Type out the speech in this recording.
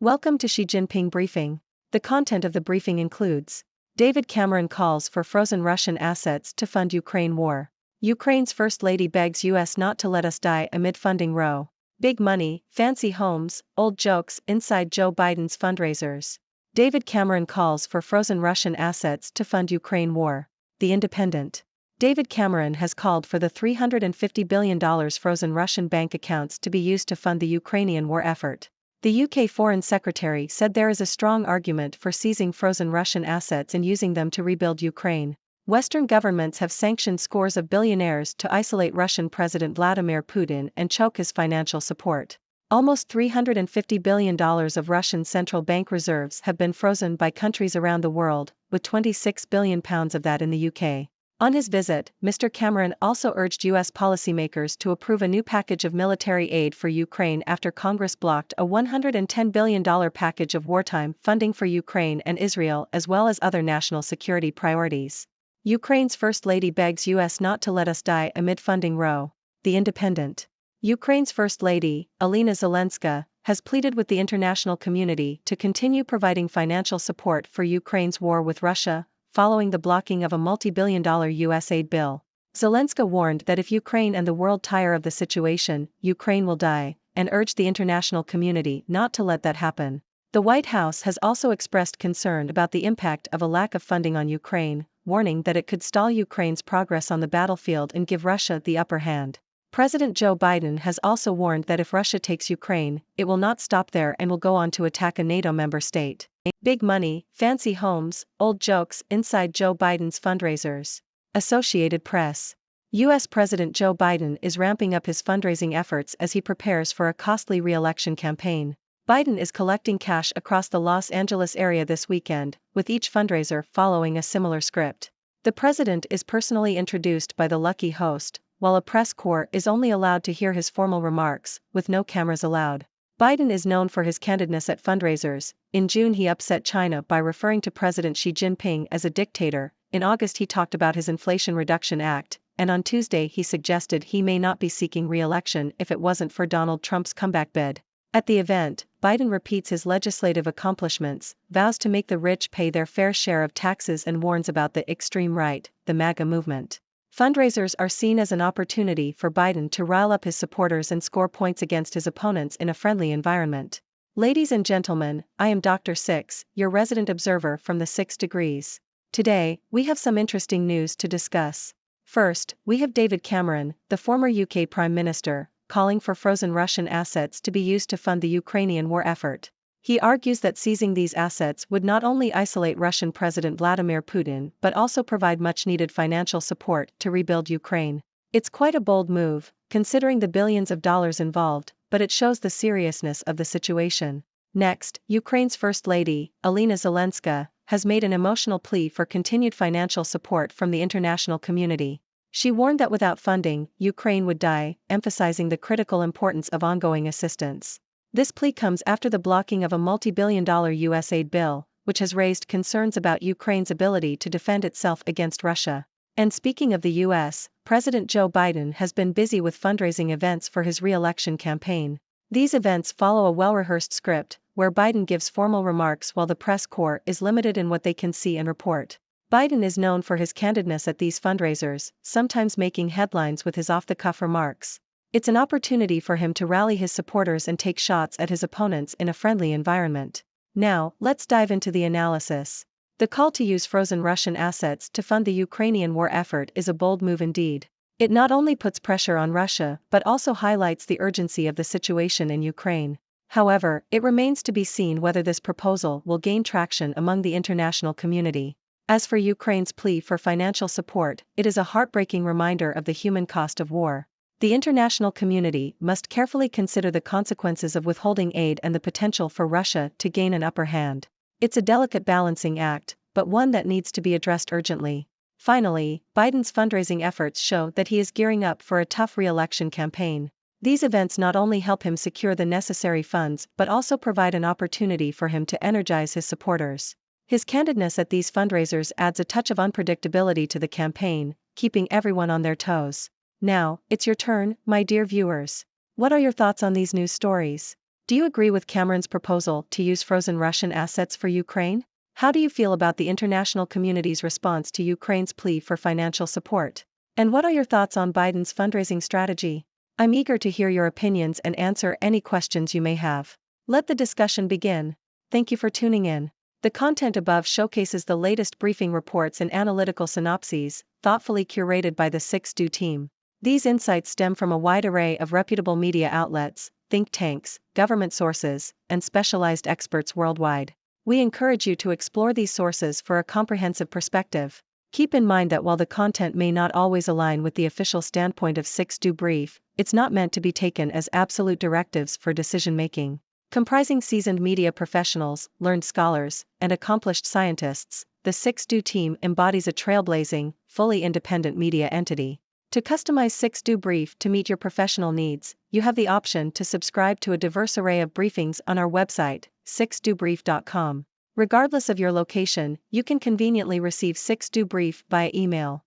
Welcome to Xi Jinping Briefing. The content of the briefing includes: David Cameron calls for frozen Russian assets to fund Ukraine war. Ukraine's First Lady begs US not to let us die amid funding row. Big money, fancy homes, old jokes inside Joe Biden's fundraisers. David Cameron calls for frozen Russian assets to fund Ukraine war. The Independent. David Cameron has called for the $350 billion frozen Russian bank accounts to be used to fund the Ukrainian war effort. The UK Foreign Secretary said there is a strong argument for seizing frozen Russian assets and using them to rebuild Ukraine. Western governments have sanctioned scores of billionaires to isolate Russian President Vladimir Putin and choke his financial support. Almost $350 billion of Russian central bank reserves have been frozen by countries around the world, with £26 billion of that in the UK. On his visit, Mr. Cameron also urged U.S. policymakers to approve a new package of military aid for Ukraine after Congress blocked a $110 billion package of wartime funding for Ukraine and Israel as well as other national security priorities. Ukraine's First Lady begs U.S. not to let us die amid funding row. The Independent. Ukraine's First Lady, Olena Zelenska, has pleaded with the international community to continue providing financial support for Ukraine's war with Russia, following the blocking of a multi-billion-dollar U.S. aid bill. Zelenska warned that if Ukraine and the world tire of the situation, Ukraine will die, and urged the international community not to let that happen. The White House has also expressed concern about the impact of a lack of funding on Ukraine, warning that it could stall Ukraine's progress on the battlefield and give Russia the upper hand. President Joe Biden has also warned that if Russia takes Ukraine, it will not stop there and will go on to attack a NATO member state. Big money, fancy homes, old jokes inside Joe Biden's fundraisers. Associated Press. U.S. President Joe Biden is ramping up his fundraising efforts as he prepares for a costly re-election campaign. Biden is collecting cash across the Los Angeles area this weekend, with each fundraiser following a similar script. The president is personally introduced by the lucky host, while a press corps is only allowed to hear his formal remarks, with no cameras allowed. Biden is known for his candidness at fundraisers. In June he upset China by referring to President Xi Jinping as a dictator, in August he talked about his Inflation Reduction Act, and on Tuesday he suggested he may not be seeking re-election if it wasn't for Donald Trump's comeback bid. At the event, Biden repeats his legislative accomplishments, vows to make the rich pay their fair share of taxes and warns about the extreme right, the MAGA movement. Fundraisers are seen as an opportunity for Biden to rile up his supporters and score points against his opponents in a friendly environment. Ladies and gentlemen, I am Dr. Six, your resident observer from the 6 degrees. Today, we have some interesting news to discuss. First, we have David Cameron, the former UK Prime Minister, calling for frozen Russian assets to be used to fund the Ukrainian war effort. He argues that seizing these assets would not only isolate Russian President Vladimir Putin but also provide much-needed financial support to rebuild Ukraine. It's quite a bold move, considering the billions of dollars involved, but it shows the seriousness of the situation. Next, Ukraine's First Lady, Olena Zelenska, has made an emotional plea for continued financial support from the international community. She warned that without funding, Ukraine would die, emphasizing the critical importance of ongoing assistance. This plea comes after the blocking of a multi-billion-dollar U.S. aid bill, which has raised concerns about Ukraine's ability to defend itself against Russia. And speaking of the U.S., President Joe Biden has been busy with fundraising events for his re-election campaign. These events follow a well-rehearsed script, where Biden gives formal remarks while the press corps is limited in what they can see and report. Biden is known for his candidness at these fundraisers, sometimes making headlines with his off-the-cuff remarks. It's an opportunity for him to rally his supporters and take shots at his opponents in a friendly environment. Now, let's dive into the analysis. The call to use frozen Russian assets to fund the Ukrainian war effort is a bold move indeed. It not only puts pressure on Russia but also highlights the urgency of the situation in Ukraine. However, it remains to be seen whether this proposal will gain traction among the international community. As for Ukraine's plea for financial support, it is a heartbreaking reminder of the human cost of war. The international community must carefully consider the consequences of withholding aid and the potential for Russia to gain an upper hand. It's a delicate balancing act, but one that needs to be addressed urgently. Finally, Biden's fundraising efforts show that he is gearing up for a tough re-election campaign. These events not only help him secure the necessary funds but also provide an opportunity for him to energize his supporters. His candidness at these fundraisers adds a touch of unpredictability to the campaign, keeping everyone on their toes. Now, it's your turn, my dear viewers. What are your thoughts on these news stories? Do you agree with Cameron's proposal to use frozen Russian assets for Ukraine? How do you feel about the international community's response to Ukraine's plea for financial support? And what are your thoughts on Biden's fundraising strategy? I'm eager to hear your opinions and answer any questions you may have. Let the discussion begin. Thank you for tuning in. The content above showcases the latest briefing reports and analytical synopses, thoughtfully curated by the 6Do team. These insights stem from a wide array of reputable media outlets, think tanks, government sources, and specialized experts worldwide. We encourage you to explore these sources for a comprehensive perspective. Keep in mind that while the content may not always align with the official standpoint of 6Do Brief, it's not meant to be taken as absolute directives for decision-making. Comprising seasoned media professionals, learned scholars, and accomplished scientists, the 6Do team embodies a trailblazing, fully independent media entity. To customize 6Do Brief to meet your professional needs, you have the option to subscribe to a diverse array of briefings on our website, 6dobrief.com. Regardless of your location, you can conveniently receive 6Do Brief via email.